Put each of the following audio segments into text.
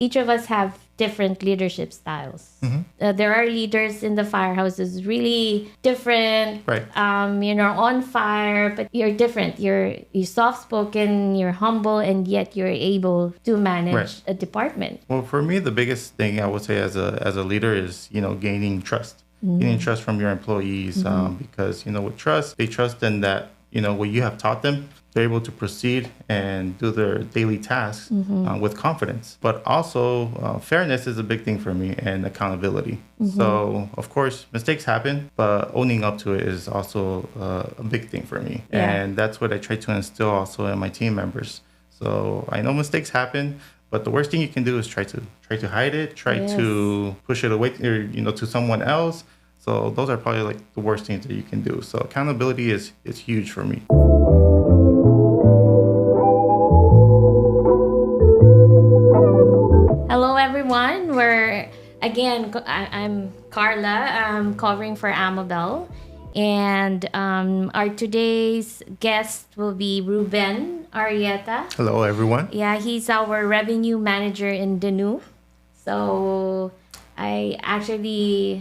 each of us have different leadership styles. There are leaders in the firehouses really different. Right. On fire, but you're different. You're soft spoken, you're humble, and yet you're able to manage Right. a department. Well, for me, the biggest thing I would say as a leader is, gaining trust. Gaining trust from your employees, because, with trust, they trust in that, what you have taught them, they're able to proceed and do their daily tasks with confidence. But also, fairness is a big thing for me, and accountability. So, of course, mistakes happen, but owning up to it is also a big thing for me. Yeah. And that's what I try to instill also in my team members. So I know mistakes happen, but the worst thing you can do is try to hide it, try Yes. to push it away, or, to someone else. So those are probably like the worst things that you can do. So accountability is huge for me. Hello, everyone. I'm Carla. I'm covering for Amabel. And our today's guest will be Ruben Arrieta. Hello, everyone. Yeah, he's our revenue manager in Denu. So I'm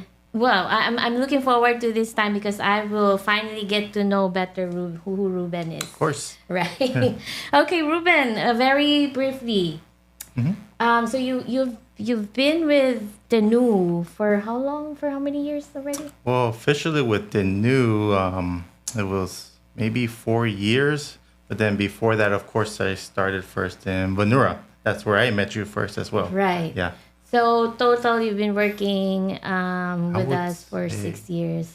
looking forward to this time because I will finally get to know better who Ruben is. Of course. Right. Okay, Ruben. Very briefly. So you've been with Denu for how long? For how many years already? Well, officially with Denu, it was maybe 4 years. But then before that, of course, I started first in Vanura. That's where I met you first as well. Right. Yeah. So total, you've been working with would us for say 6 years.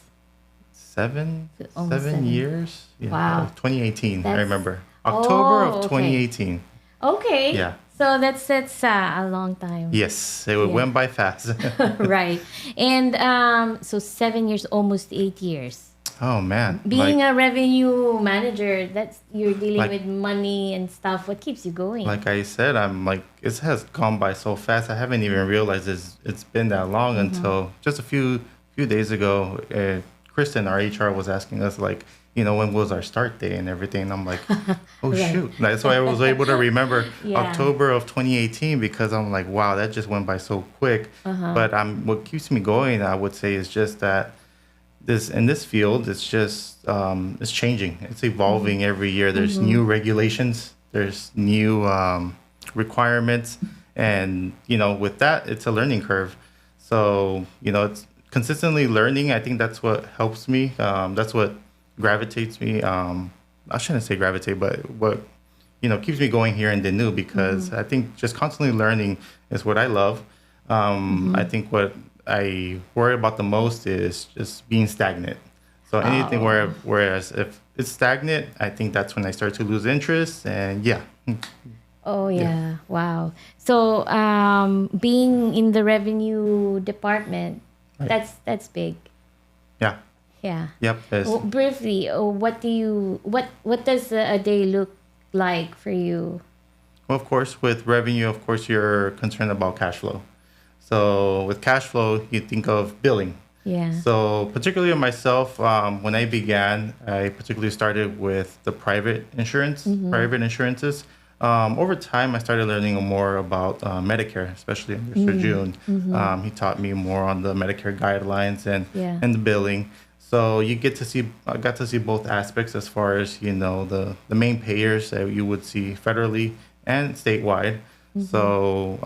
Almost 7 years. Yeah. Wow. 2018, I That's- remember. October of okay. 2018. Okay. Yeah. So that's a long time. Yes, it went by fast. Right. And so 7 years, almost 8 years. Oh man. Being a revenue manager, you're dealing Like- with money and stuff. What keeps you going? Like I said, it has gone by so fast. I haven't even realized it's been that long until just a few days ago. Kristen, our HR, was asking us when was our start day and everything. And I'm like, oh Right. shoot. That's why I was able to remember Yeah. October of 2018, because I'm like, wow, that just went by so quick. But what keeps me going, I would say, is just that in this field, it's just it's changing. It's evolving every year. There's new regulations. There's new requirements, and with that, it's a learning curve. So it's consistently learning. I think that's what helps me. That's what gravitates me. I shouldn't say gravitate, but what keeps me going here in Denu, because I think just constantly learning is what I love. I think what I worry about the most is just being stagnant. So anything whereas if it's stagnant, I think that's when I start to lose interest. And yeah. Oh yeah. Wow. So being in the revenue department, Right. that's big. Yeah. Yeah. Yep. Briefly, what does a day look like for you? Well, of course, with revenue, of course, you're concerned about cash flow. So with cash flow, you think of billing. Yeah. So particularly myself, when I began, I particularly started with the private insurances. Over time, I started learning more about Medicare, especially under Sir June. He taught me more on the Medicare guidelines and the billing. So I got to see both aspects as far as the main payers that you would see federally and statewide. So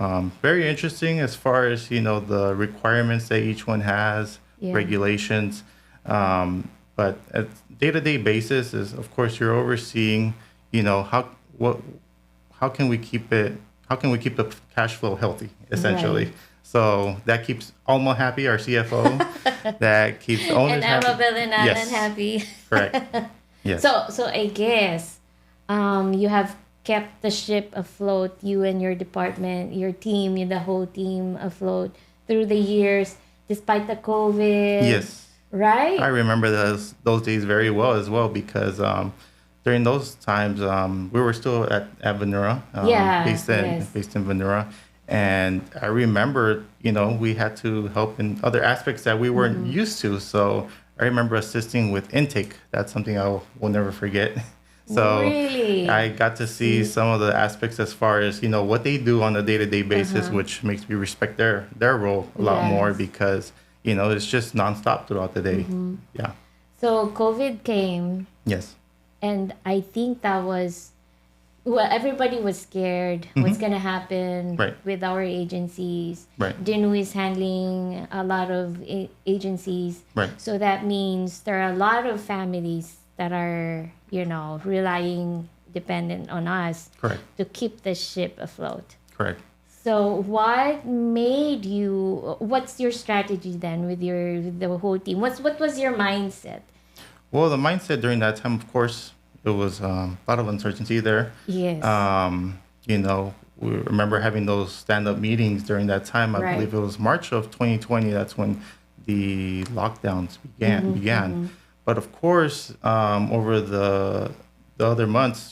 very interesting as far as the requirements that each one has, regulations. But at day-to-day basis is, of course, you're overseeing how can we keep the cash flow healthy, essentially. Right. So that keeps Alma happy, our CFO. That keeps owners And happy. Amabel and Alan Yes. happy. Correct. Yes. So I guess you have kept the ship afloat, you and your department, your team, the whole team afloat through the years, despite the COVID. Yes. Right? I remember those days very well as well, because during those times we were still at Vanura, based in Vanura. And I remember, we had to help in other aspects that we weren't used to. So I remember assisting with intake. That's something I will never forget. So Really? I got to see See? some of the aspects as far as, what they do on a day-to-day basis, Uh-huh. which makes me respect their role a lot more Yes. because, it's just nonstop throughout the day. Mm-hmm. Yeah. So COVID came, Yes. and I think that was, well, everybody was scared what's Hmm. gonna happen Right. with our agencies. Right. Denu is handling a lot of agencies, Right. so that means there are a lot of families that are, relying dependent on us Correct. to keep the ship afloat. Correct. So what made you? What's your strategy then with the whole team? What was your mindset? Well, the mindset during that time, of course, it was a lot of uncertainty there. Yes. Um, we remember having those stand-up meetings during that time. I Right. believe it was March of 2020. That's when the lockdowns began. But of course, over the other months,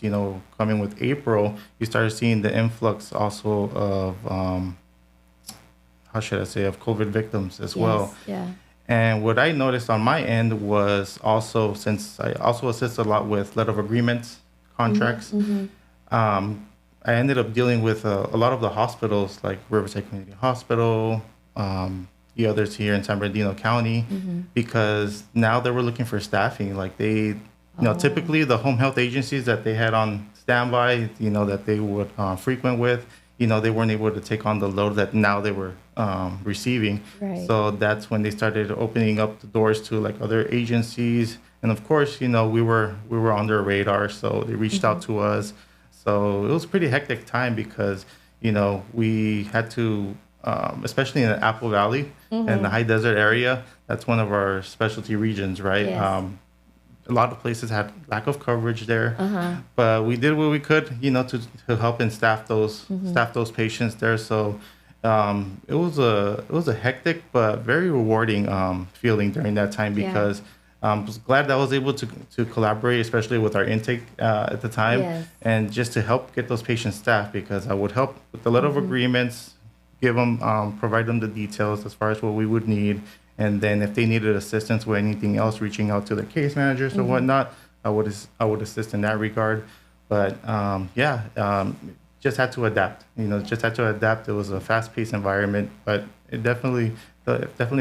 coming with April, you started seeing the influx also of how should I say, of COVID victims as well. Yes. Yeah. And what I noticed on my end was also, since I also assist a lot with letter of agreements, contracts, um, I ended up dealing with a lot of the hospitals like Riverside Community Hospital, the others here in San Bernardino County, because now they were looking for staffing. Like typically the home health agencies that they had on standby, that they would frequent with, they weren't able to take on the load that now they were receiving. Right. So that's when they started opening up the doors to like other agencies. And of course, we were on their radar, so they reached out to us. So it was a pretty hectic time because, we had to, especially in the Apple Valley and the high desert area, that's one of our specialty regions, right? Yes. A lot of places had lack of coverage there, Uh-huh. but we did what we could, to help and staff those patients there. So it was a hectic but very rewarding feeling during that time Yeah. because I was glad that I was able to collaborate, especially with our intake at the time, Yes. and just to help get those patients staffed because I would help with the letter of agreements, provide them the details as far as what we would need, and then if they needed assistance with anything else, reaching out to their case managers or whatnot, I would assist in that regard. But just had to adapt. Just had to adapt. It was a fast-paced environment, but it definitely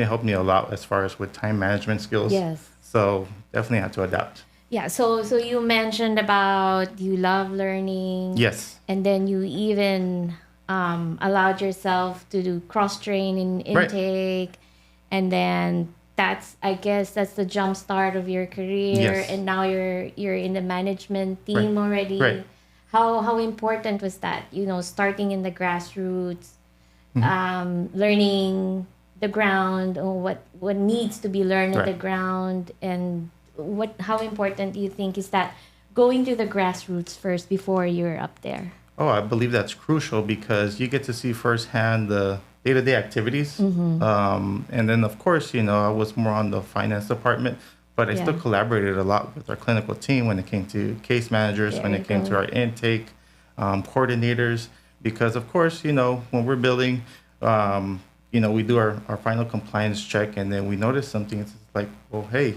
helped me a lot as far as with time management skills. Yes. So definitely had to adapt. Yeah. So you mentioned about you love learning. Yes. And then you even allowed yourself to do cross train in Right. intake, and then I guess that's the jump start of your career, Yes. and now you're in the management team Right. already. Right. How important was that? Starting in the grassroots, Mm-hmm. learning the ground, or what needs to be learned at the Right. ground, and how important do you think is that going to the grassroots first before you're up there? Oh, I believe that's crucial because you get to see firsthand the day-to-day activities. And then, of course, I was more on the finance department, but I still Yeah. collaborated a lot with our clinical team when it came to case managers, There when you it came go. to our intake coordinators, because, of course, when we're building, we do our final compliance check, and then we notice something. It's like, well, hey,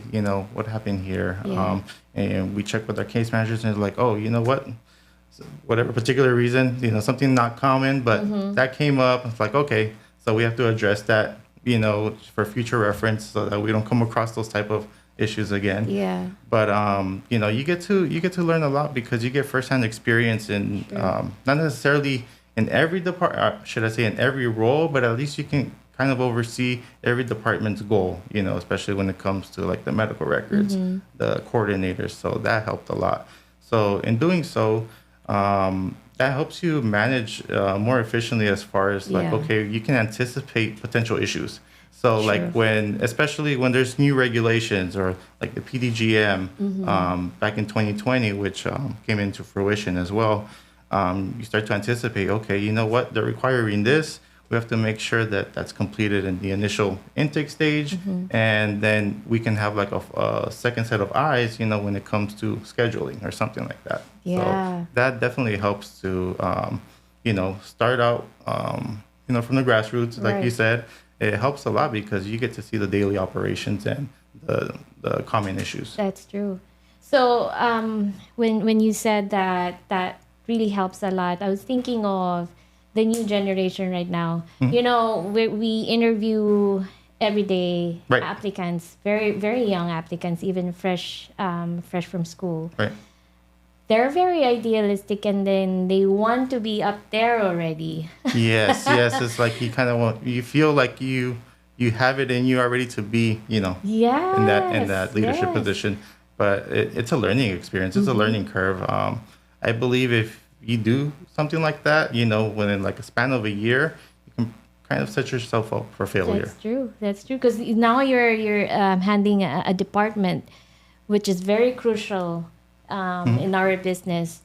what happened here? Yeah. And we check with our case managers, and it's like, oh, you know what? Whatever particular reason, something not common, but that came up. It's like, okay, so we have to address that, for future reference so that we don't come across those type of issues again. Yeah. But you get to learn a lot because you get firsthand experience in not necessarily in every department, should I say in every role, but at least you can kind of oversee every department's goal, especially when it comes to like the medical records, the coordinators. So that helped a lot. So in doing so, that helps you manage more efficiently as far as like, Yeah. okay, you can anticipate potential issues. So Sure. like especially when there's new regulations or like the PDGM back in 2020, which came into fruition as well, you start to anticipate, okay, you know what, they're requiring this. We have to make sure that that's completed in the initial intake stage, and then we can have like a second set of eyes, when it comes to scheduling or something like that. Yeah. So that definitely helps to, start out, from the grassroots, like you Right. said. It helps a lot because you get to see the daily operations and the common issues. That's true. So when you said that, that really helps a lot. I was thinking of the new generation right now. You know, we interview every day Right. applicants, very very young applicants, even fresh from school. Right. They're very idealistic, and then they want to be up there already. Yes, yes. It's like you kind of want, you feel like you have it in you already to be, in Yes, that leadership yes. position. But it's a learning experience. It's a learning curve. I believe if you do something like that, within like a span of a year, you can kind of set yourself up for failure. That's true. That's true. Because now you're handling a department, which is very crucial in our business.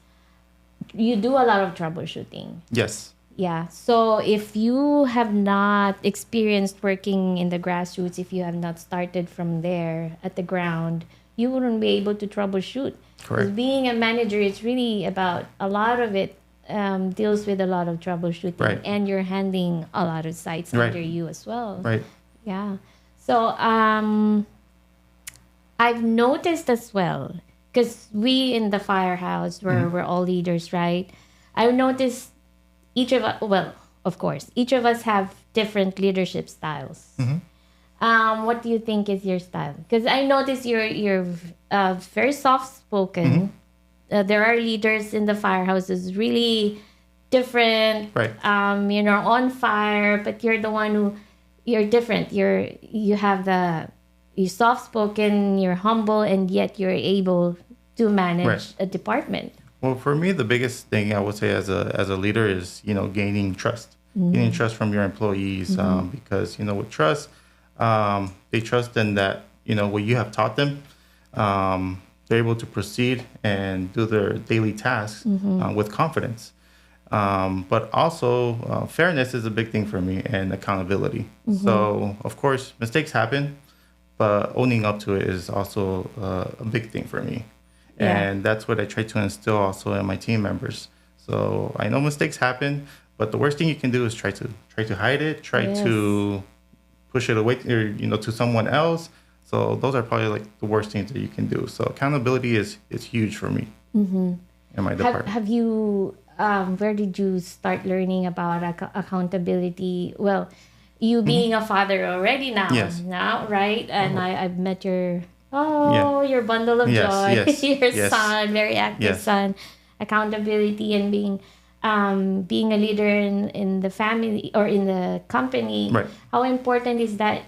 You do a lot of troubleshooting. Yes. Yeah. So if you have not experienced working in the grassroots, if you have not started from there at the ground, you wouldn't be able to troubleshoot. Because Correct. being a manager, it's really about a lot of it deals with a lot of troubleshooting, Right. and you're handling a lot of sites Right. under you as well. Right. Yeah. So I've noticed as well, because we in the firehouse, we're all leaders, right? I've noticed each of us, well, of course, each of us have different leadership styles. What do you think is your style? Because I noticed you're very soft spoken. There are leaders in the firehouses really different. Right. On fire, but you're the one who, you're different. You have you're soft spoken, you're humble, and yet you're able to manage Right. a department. Well, for me, the biggest thing I would say as a leader is gaining trust, gaining trust from your employees, because with trust, they trust in that what you have taught them. They're able to proceed and do their daily tasks with confidence. But also, fairness is a big thing for me, and accountability. So, of course, mistakes happen, but owning up to it is also a big thing for me. Yeah. And that's what I try to instill also in my team members. So I know mistakes happen, but the worst thing you can do is try to hide it, try Yes. to push it away, or, to someone else. So those are probably like the worst things that you can do. So accountability is huge for me in my department. Have you where did you start learning about accountability? Well, you being a father already now, Yes. right? And I've met your Yeah. your bundle of Yes, joy, yes, your yes. son, very active Yes. son. Accountability and being a leader in the family or in the company. Right. How important is that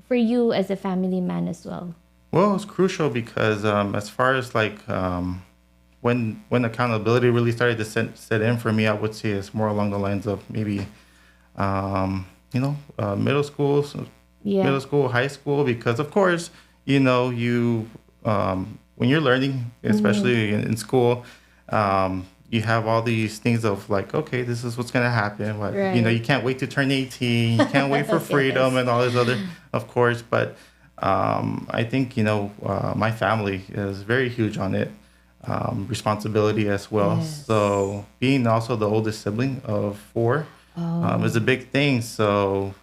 for you as a family man as well? Well, it's crucial because as far as like when accountability really started to set in for me, I would say it's more along the lines of maybe middle school, Yeah. middle school, high school, because of course you when you're learning, especially in school, you have all these things of like, okay, this is what's gonna happen. But Right. you can't wait to turn 18. You can't wait for freedom and all this other, of course. But I think my family is very huge on it. Responsibility as well. Yes. So being also the oldest sibling of four is a big thing. So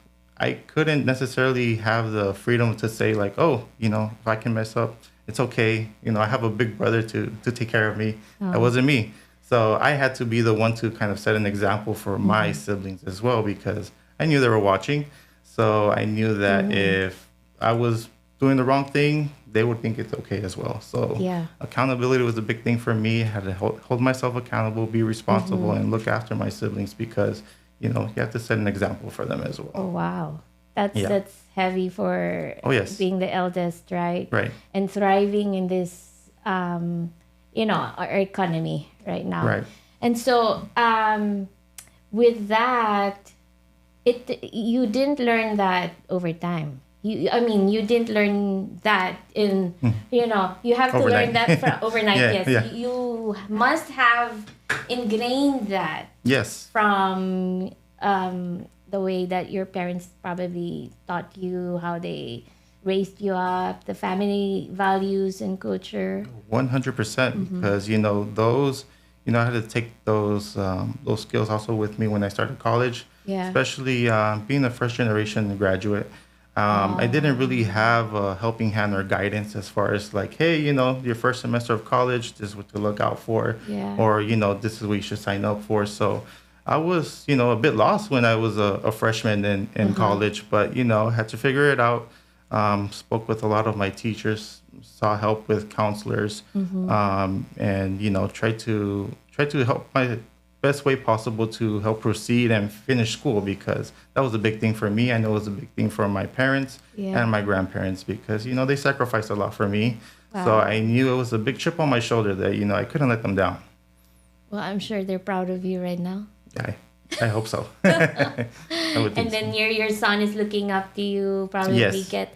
I couldn't necessarily have the freedom to say like, oh, if I can mess up, it's okay. I have a big brother to take care of me. That wasn't me. So I had to be the one to kind of set an example for my siblings as well, because I knew they were watching. So I knew that if I was doing the wrong thing, they would think it's okay as well. So Yeah. accountability was a big thing for me. I had to hold myself accountable, be responsible, and look after my siblings, because you have to set an example for them as well. Oh wow. That's Yeah. that's heavy for Oh, yes. being the eldest, right? Right. And thriving in this our economy right now. Right. And so with that, you didn't learn that over time. You didn't learn that in you have to learn Overnight. that from overnight. Yeah, Yes. yeah. You must have ingrained that Yes. from the way that your parents probably taught you, how they raised you up, the family values and culture. 100%, because those I had to take those skills also with me when I started college. Yeah. Especially being a first generation graduate, I didn't really have a helping hand or guidance as far as like, hey, your first semester of college, this is what to look out for, Yeah. or this is what you should sign up for. So I was, a bit lost when I was a freshman in college, but had to figure it out. Spoke with a lot of my teachers, saw help with counselors, and try to help my best way possible to help proceed and finish school, because that was a big thing for me. I know it was a big thing for my parents Yeah. and my grandparents, because they sacrificed a lot for me. So Wow. I knew it was a big chip on my shoulder that I couldn't let them down. Well, I'm sure they're proud of you right now. I hope so. I would think And then so. your son is looking up to you, probably Yes. get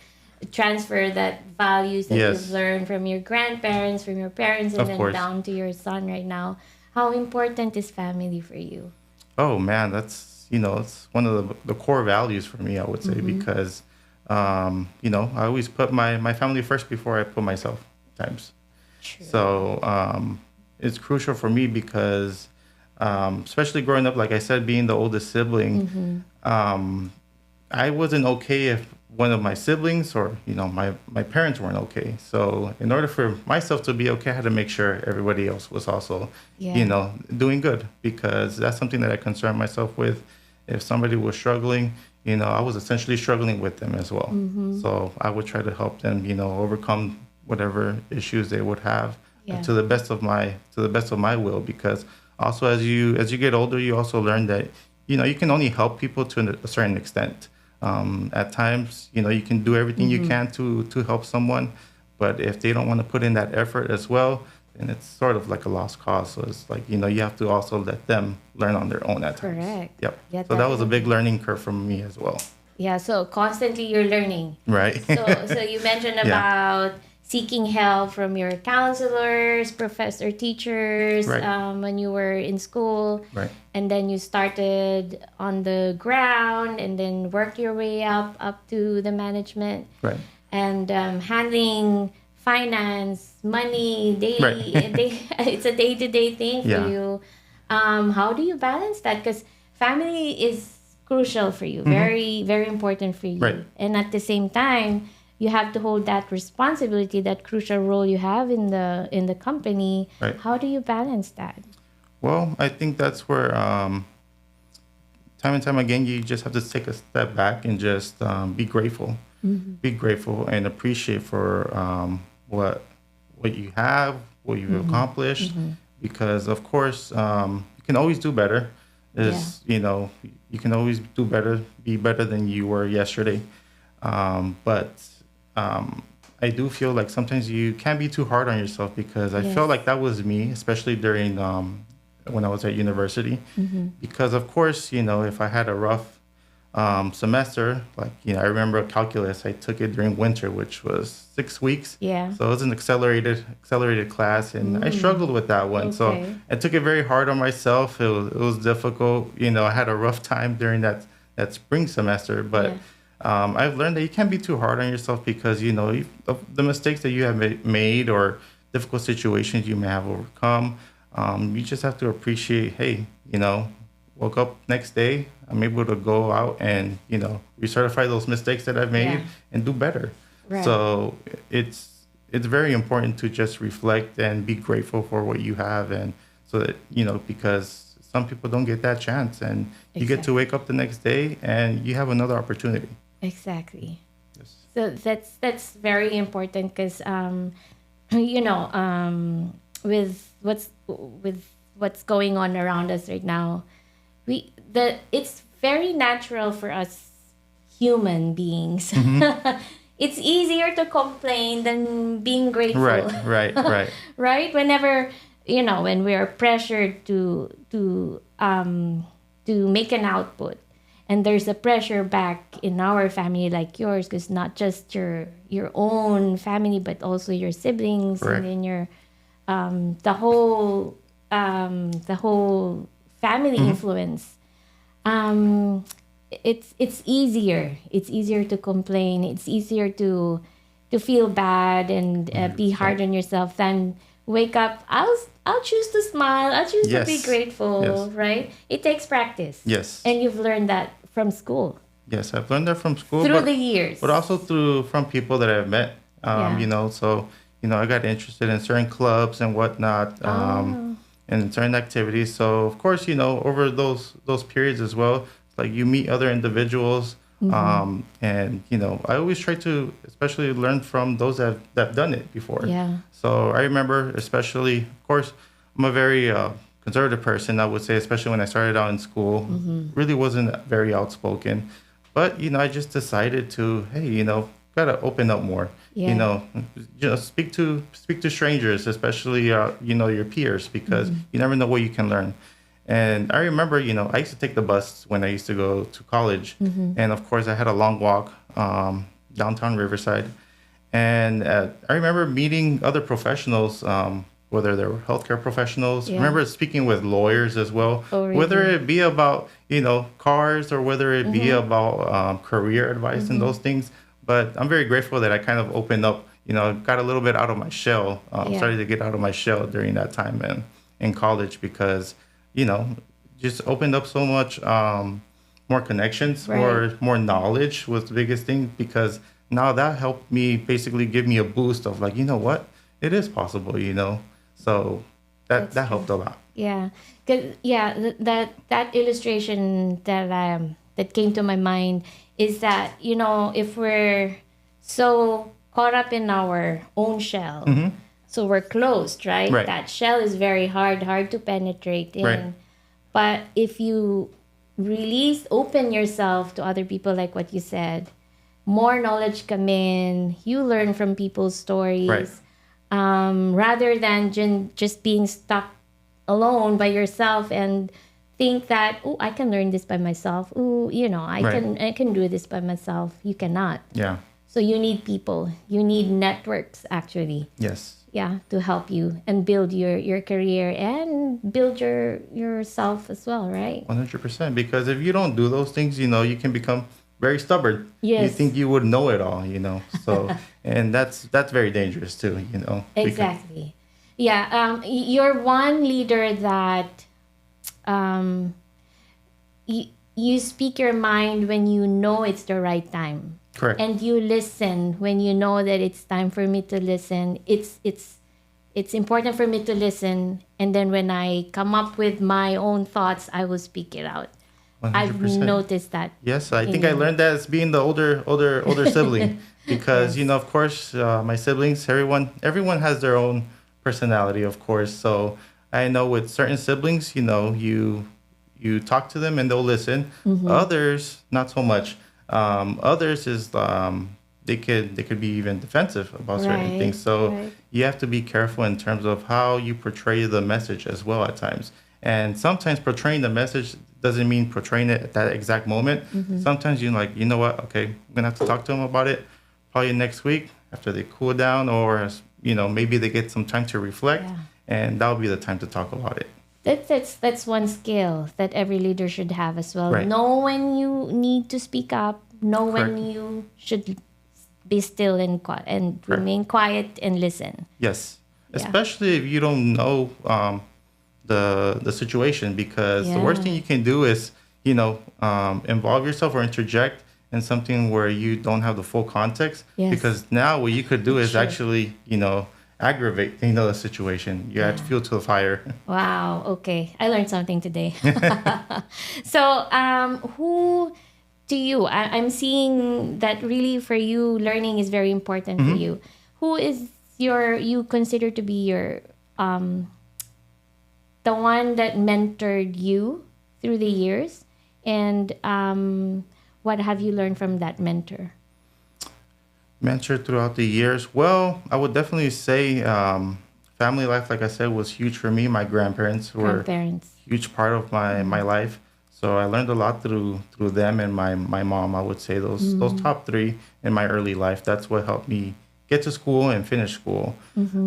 transfer that values that Yes. you've learned from your grandparents, from your parents, and Of then course. down to your son right now. How important is family for you? Oh man, that's it's one of the core values for me, I would say, because I always put my family first before I put myself times. True. So it's crucial for me because, especially growing up, like I said, being the oldest sibling, I wasn't okay if one of my siblings or my parents weren't okay. So in order for myself to be okay, I had to make sure everybody else was also Yeah. doing good, because that's something that I concern myself with. If somebody was struggling, I was essentially struggling with them as well. So I would try to help them, overcome whatever issues they would have Yeah. to the best of my will, because also as you get older, you also learn that you can only help people to a certain extent. At times, you can do everything you can to help someone, but if they don't want to put in that effort as well, then it's sort of like a lost cause. So it's like you have to also let them learn on their own at times. Correct. Yep. Yeah, So that was a big definitely. learning curve for me as well. Yeah, so constantly you're learning. Right. So you mentioned Yeah. about seeking help from your counselors, professor, teachers, Right. when you were in school, Right. and then you started on the ground, and then worked your way up to the management, Right. and handling finance, money, daily. Right. It's a day-to-day thing for Yeah. you. How do you balance that? Because family is crucial for you, very, very important for you. Right. And at the same time, you have to hold that responsibility, that crucial role you have in the company. Right. How do you balance that? Well, I think that's where time and time again, you just have to take a step back and just be grateful. Be grateful and appreciate for what you have, what you've accomplished, because of course you can always do better. You can always do better, be better than you were yesterday. But I do feel like sometimes you can't be too hard on yourself, because I felt Yes. like that was me, especially during when I was at university. Because of course, if I had a rough semester, like I remember calculus, I took it during winter, which was 6 weeks. Yeah. So it was an accelerated class, and I struggled with that one. So Okay. I took it very hard on myself. It was difficult. I had a rough time during that spring semester, but. Yeah. I've learned that you can't be too hard on yourself, because the mistakes that you have made or difficult situations you may have overcome. You just have to appreciate. Hey, woke up next day. I'm able to go out and recertify those mistakes that I've made Yeah. and do better. Right. So it's very important to just reflect and be grateful for what you have, and so that because some people don't get that chance, and you get to Exactly. wake up the next day and you have another opportunity. Exactly. Yes. So that's very important, because with what's going on around us right now, it's very natural for us human beings. It's easier to complain than being grateful. Right. Right? Whenever when we are pressured to make an output, and there's a pressure back in our family like yours, because not just your own family, but also your siblings, Correct. and then your the whole family influence. It's easier to complain. It's easier to feel bad and be hard on yourself than wake up. I'll choose to smile. I'll choose to be Yes. grateful. Yes. Right? It takes practice. Yes. And you've learned that from school. Yes, I've learned that from school, through the years? but also through from people that I've met. Yeah. So I got interested in certain clubs and whatnot, Oh. and certain activities. So of course, over those periods as well, like you meet other individuals, and I always try to especially learn from those that've done it before. Yeah. So I remember, especially, of course, I'm a very conservative person, I would say, especially when I started out in school. Really wasn't very outspoken. But, I just decided to, hey, gotta open up more. Yeah. Speak to strangers, especially, your peers, because you never know what you can learn. And I remember, I used to take the bus when I used to go to college. And of course, I had a long walk downtown Riverside. And I remember meeting other professionals, whether they were healthcare professionals. I Yeah. remember speaking with lawyers as well, Oh, really? whether it be about, cars or whether it be about career advice and those things. But I'm very grateful that I kind of opened up, got a little bit out of my shell, Yeah. started to get out of my shell during that time in college because, you know, just opened up so much more connections, Right. more knowledge was the biggest thing because now that helped me basically give me a boost of like, you know what, it is possible. So That's that true. helped a lot. Yeah, cause yeah, that illustration that came to my mind is that if we're so caught up in our own shell, so we're closed, right? Right. That shell is very hard to penetrate in. Right. But if you release, open yourself to other people, like what you said, more knowledge come in. You learn from people's stories. Right. Rather than just being stuck alone by yourself and think that, oh, I can learn this by myself. Oh, I Right. can do this by myself. You cannot. Yeah. So you need people. You need networks, actually. Yes. Yeah, to help you and build your career and build yourself as well, right? 100%. Because if you don't do those things, you can become very stubborn. You Yes. think you would know it all. So, and that's very dangerous too. because- Exactly. Yeah. You're one leader that you speak your mind when you know it's the right time. Correct. And you listen when you know that it's time for me to listen. It's important for me to listen, and then when I come up with my own thoughts, I will speak it out. I've 100%. noticed that. Yes, I think in I you. learned that as being the older sibling, because Yes. of course, my siblings, everyone has their own personality, of course. So I know with certain siblings, you talk to them and they'll listen. Others, not so much. Others is they could be even defensive about certain Right, things. So right. you have to be careful in terms of how you portray the message as well at times. And sometimes portraying the message doesn't mean portraying it at that exact moment. Sometimes you're like, you know what? Okay, I'm gonna have to talk to them about it probably next week after they cool down, or maybe they get some time to reflect, Yeah. and that'll be the time to talk about it. That's one skill that every leader should have as well. Right. Know when you need to speak up. Know when Correct. you should be still and Correct. remain quiet and listen. Yes, Yeah. especially if you don't know the situation, because the worst Yeah. thing you can do is involve yourself or interject in something where you don't have the full context. Yes. Because now what you could do is Sure. actually aggravate the situation. You add fuel to the fire. Wow. Okay, I learned something today. So, who to you? I'm seeing that really for you, learning is very important for you. Who is you consider to be your the one that mentored you through the years, and what have you learned from that mentor? Mentor throughout the years. Well, I would definitely say family life, like I said, was huge for me. My grandparents were Grandparents. huge part of my life. So I learned a lot through them and my mom. I would say those top three in my early life. That's what helped me get to school and finish school.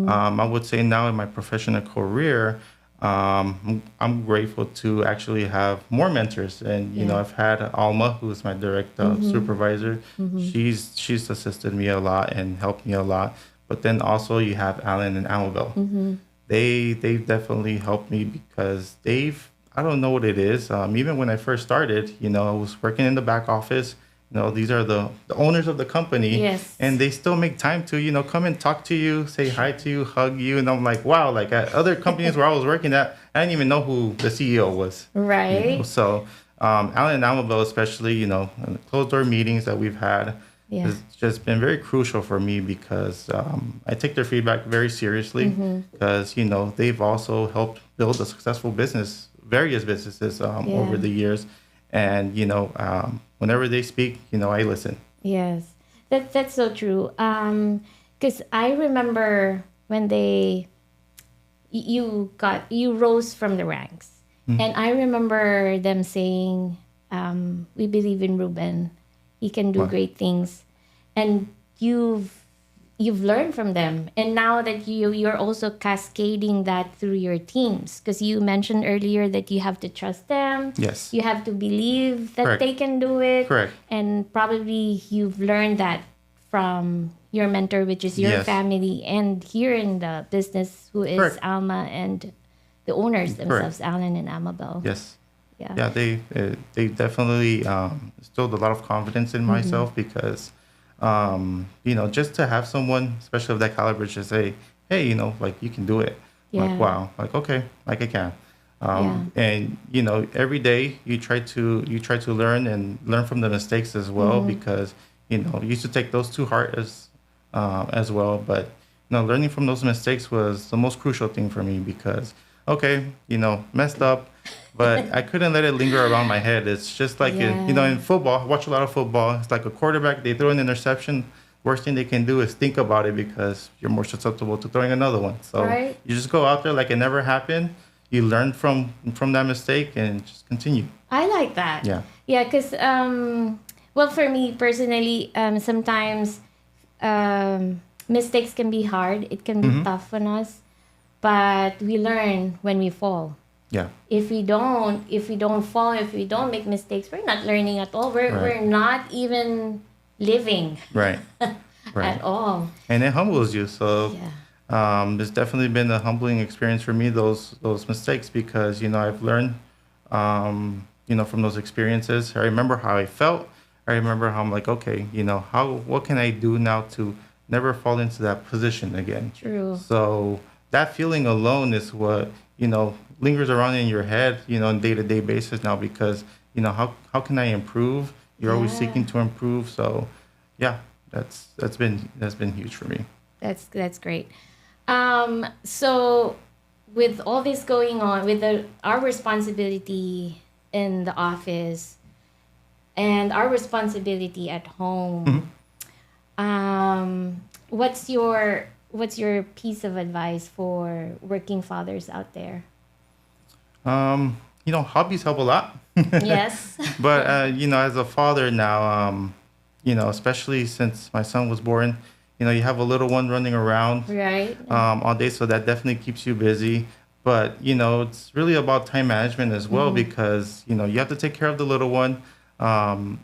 I would say now in my professional career, I'm grateful to actually have more mentors. And Yeah. I've had Alma, who's my direct supervisor. She's assisted me a lot and helped me a lot. But then also you have Alan and Amabel. They've definitely helped me because I don't know what it is. Even when I first started, I was working in the back office, these are the owners of the company, Yes. and they still make time to, come and talk to you, say hi to you, hug you. And I'm like, wow, like at other companies where I was working at, I didn't even know who the CEO was. Right. So Alan and Amabel, especially, in the closed door meetings that we've had, Yeah. has just been very crucial for me because I take their feedback very seriously because, they've also helped build a successful business, various businesses over Yeah. the years. And, whenever they speak, I listen. Yes. That's so true. Because I remember when you rose from the ranks, and I remember them saying, "We believe in Ruben. He can do Wow. great things," and you've learned from them, and now that you're also cascading that through your teams, because you mentioned earlier that you have to trust them. Yes. You have to believe that Correct. they can do it. Correct. And probably you've learned that from your mentor, which is your Yes. family, and here in the business, who is Correct. Alma and the owners themselves, Correct. Alan and Amabel. Yes. Yeah. Yeah, they definitely instilled a lot of confidence in myself because, just to have someone, especially of that caliber, just say, hey, like you can do it. I'm Yeah. like, wow, like okay, like I can. Yeah. And every day you try to learn from the mistakes as well because you used to take those to heart as well. But learning from those mistakes was the most crucial thing for me because okay, messed up, but I couldn't let it linger around my head. It's just like Yeah. in football, I watch a lot of football. It's like a quarterback, they throw an interception. Worst thing they can do is think about it because you're more susceptible to throwing another one. So Right. you just go out there like it never happened. You learn from that mistake and just continue. I like that. Yeah. Yeah, because well, for me personally, sometimes mistakes can be hard. It can be tough on us, but we learn when we fall. Yeah. If we don't fall, if we don't make mistakes, we're not learning at all. We're Right. not even living Right. Right. at all. And it humbles you. So Yeah. there's definitely been a humbling experience for me, those mistakes, because I've learned from those experiences. I remember how I felt. I remember how I'm like, okay, what can I do now to never fall into that position again? True. So that feeling alone is what lingers around in your head, on day-to-day basis now, because how can I improve? You're always Yeah. seeking to improve. So yeah, that's been huge for me. That's great. So with all this going on, with our responsibility in the office and our responsibility at home, what's your piece of advice for working fathers out there? Hobbies help a lot. Yes. But as a father now, especially since my son was born, you have a little one running around Right. all day, so that definitely keeps you busy. But it's really about time management as well because you have to take care of the little one. Um,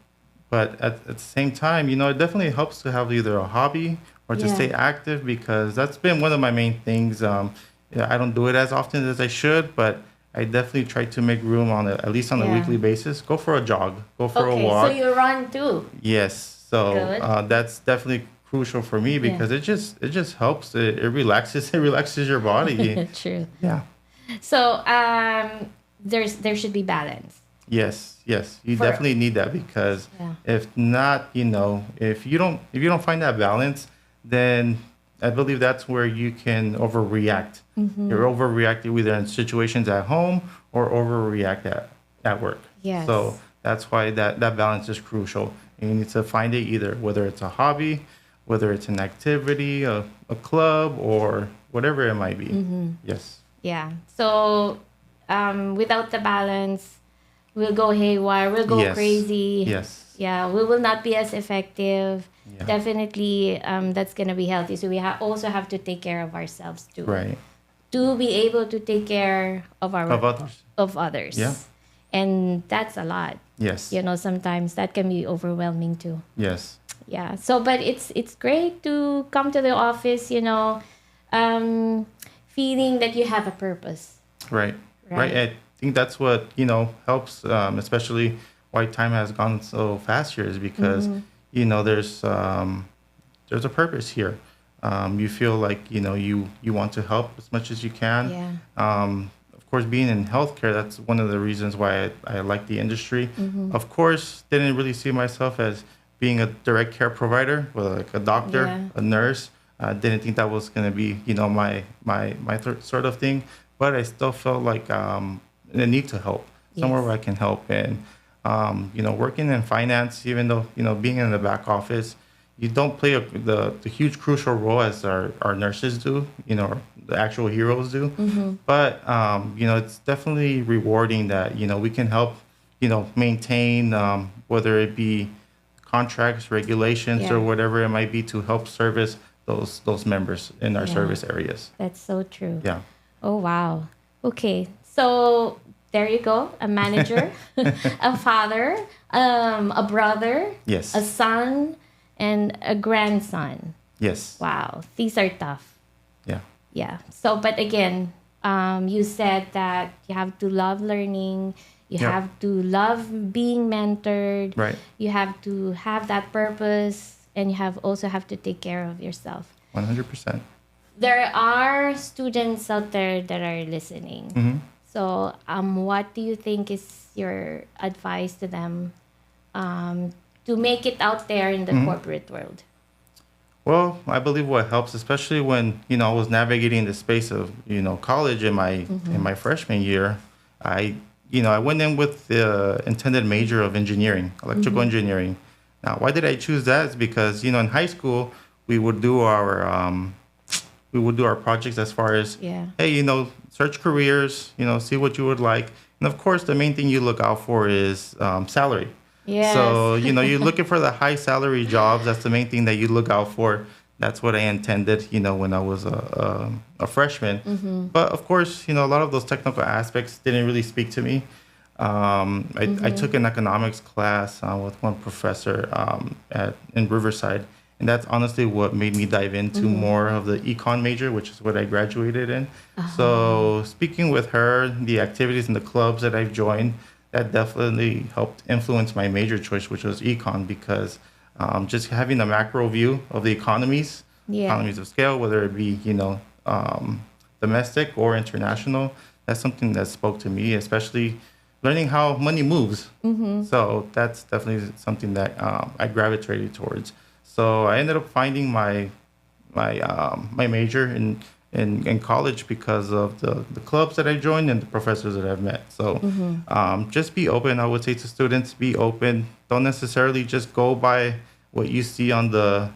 but at the same time, it definitely helps to have either a hobby or to Yeah. stay active because that's been one of my main things. I don't do it as often as I should, but I definitely try to make room at least on a Yeah. weekly basis. Go for a jog, go for a Okay, so walk. you run too. Yes, so Good. that's definitely crucial for me Yeah. because it just helps. It relaxes it relaxes your body. True. Yeah. So there should be balance. Yes. You For- definitely need that because Yeah. if not, if you don't find that balance, then I believe that's where you can overreact. You're overreacting either in situations at home or overreact at work. Yes. So that's why that balance is crucial. And you need to find it either whether it's a hobby, whether it's an activity, a club, or whatever it might be. Yes. Yeah. So without the balance, we'll go haywire. We'll go Yes. crazy. Yes. Yeah, we will not be as effective. Yeah. Definitely, that's gonna be healthy. So we also have to take care of ourselves too. Right. To be able to take care of Of others. of others. Yeah. And that's a lot. Yes. Sometimes that can be overwhelming too. Yes. Yeah. So, but it's great to come to the office. Feeling that you have a purpose. Right. Right. I think that's what helps, especially why time has gone so fast here is because, you know, there's a purpose here. You feel like, you know, you want to help as much as you can. Yeah. Of course, being in healthcare, that's one of the reasons why I like the industry. Of course, didn't really see myself as being a direct care provider, well, like a doctor, Yeah. a nurse. Didn't think that was going to be, you know, sort of thing. But I still felt like the need to help somewhere Yes. where I can help. And you know, working in finance, even though, you know, being in the back office, you don't play the huge crucial role as our nurses do, you know, the actual heroes do. But you know, it's definitely rewarding that, you know, we can help, you know, maintain whether it be contracts, regulations, or Yeah. whatever it might be to help service those members in our Yeah. service areas. That's so true. Yeah. Oh, wow. Okay. So there you go. A manager, a father, a brother, a Yes. son, and a grandson. Yes. Wow. These are tough. Yeah. Yeah. So, but again, you said that you have to love learning. You Yeah. have to love being mentored. Right. You have to have that purpose, and you have also have to take care of yourself. 100%. There are students out there that are listening. So, what do you think is your advice to them to make it out there in the corporate world? Well, I believe what helps, especially when, you know, I was navigating the space of, you know, college in my freshman year, I you know, I went in with the intended major of engineering, electrical engineering. Now, why did I choose that? Is because, you know, in high school we would do our projects as far as, Yeah. hey, you know, search careers, you know, see what you would like, and of course, the main thing you look out for is salary. Yes. So, you know, you're looking for the high salary jobs. That's the main thing that you look out for. That's what I intended, you know, when I was a freshman. But of course, you know, a lot of those technical aspects didn't really speak to me. I took an economics class with one professor in Riverside. And that's honestly what made me dive into more of the econ major, which is what I graduated in. So speaking with her, the activities and the clubs that I've joined, that definitely helped influence my major choice, which was econ, because just having a macro view of the Yeah. economies of scale, whether it be, you know, domestic or international, that's something that spoke to me, especially learning how money moves. So that's definitely something that I gravitated towards. So I ended up finding my major in college because of the clubs that I joined and the professors that I've met. So just be open. I would say to students, be open. Don't necessarily just go by what you see on the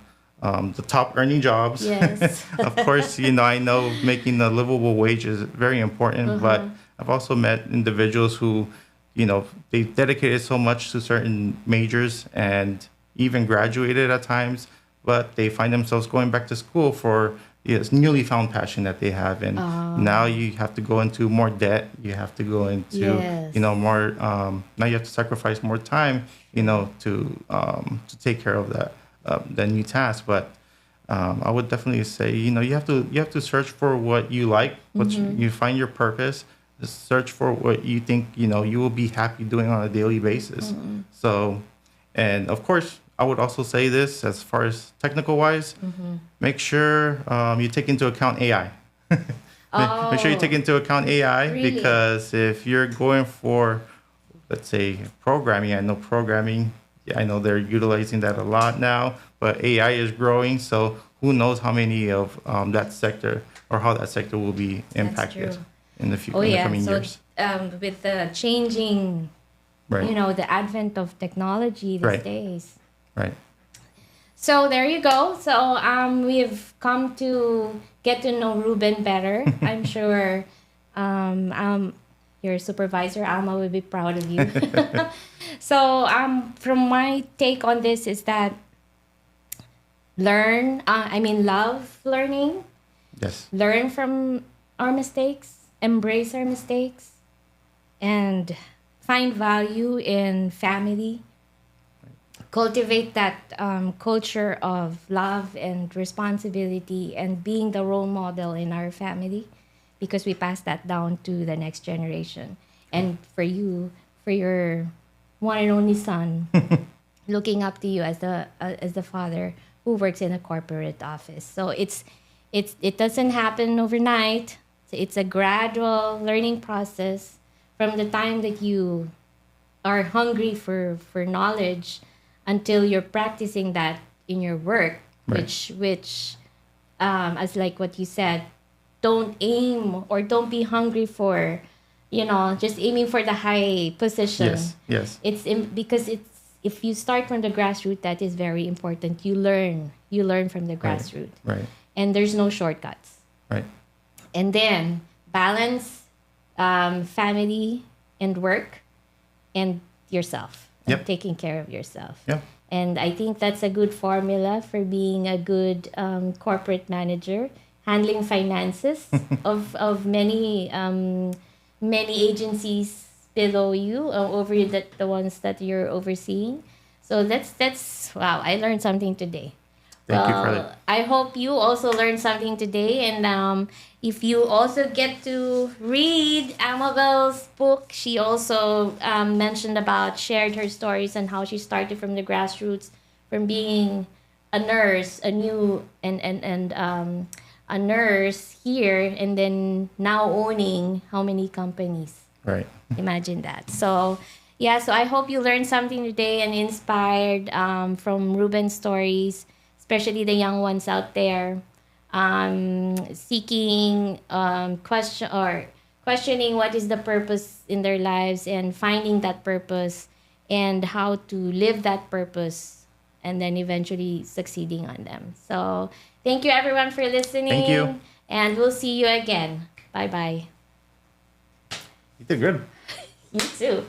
top earning jobs. Yes. Of course, you know, I know making a livable wage is very important, but I've also met individuals who, you know, they dedicated so much to certain majors and even graduated at times, but they find themselves going back to school for this newly found passion that they have. And now you have to go into more debt. You have to go into, Yes. you know, more, now you have to sacrifice more time, you know, to take care of that new task. But I would definitely say, you know, you have to search for what you like, you find your purpose. Just search for what you think, you know, you will be happy doing on a daily basis. So, and of course, I would also say this as far as technical wise, make sure you take into account AI. Make sure you take into account AI Really? because if you're going for, let's say, programming, I know programming, I know they're utilizing that a lot now, but AI is growing. So who knows how many of that sector or how that sector will be impacted true. in the Oh in the yeah. coming So years. with the changing, Right. you know, the advent of technology these Right. days. Right. So there you go. So we've come to get to know Ruben better. I'm sure your supervisor Alma will be proud of you. So from my take on this is that love learning, Yes. learn from our mistakes, embrace our mistakes, and find value in family. Cultivate that culture of love and responsibility and being the role model in our family because we pass that down to the next generation. And for you, for your one and only son, looking up to you as the father who works in a corporate office. So it doesn't happen overnight. It's a gradual learning process from the time that you are hungry for knowledge until you're practicing that in your work, Right. which as like what you said, don't aim or don't be hungry for, just aiming for the high position. Yes. Yes. Because it's if you start from the grassroots, that is very important. You learn from the Right. grassroots, Right. and there's no shortcuts. Right. And then balance family and work and yourself, and Yep. taking care of yourself. Yep. And I think that's a good formula for being a good corporate manager, handling finances of many agencies below you, over the ones that you're overseeing. So that's wow. I learned something today. Thank you, Carla. I hope you also learned something today. And if you also get to read Amabel's book, she also shared her stories and how she started from the grassroots, from being a nurse, a nurse here, and then now owning how many companies. Right. Imagine that. So, yeah, so I hope you learned something today and inspired from Ruben's stories, especially the young ones out there seeking questioning what is the purpose in their lives, and finding that purpose and how to live that purpose, and then eventually succeeding on them. So, thank you everyone for listening. Thank you. And we'll see you again. Bye bye. You did good. You too.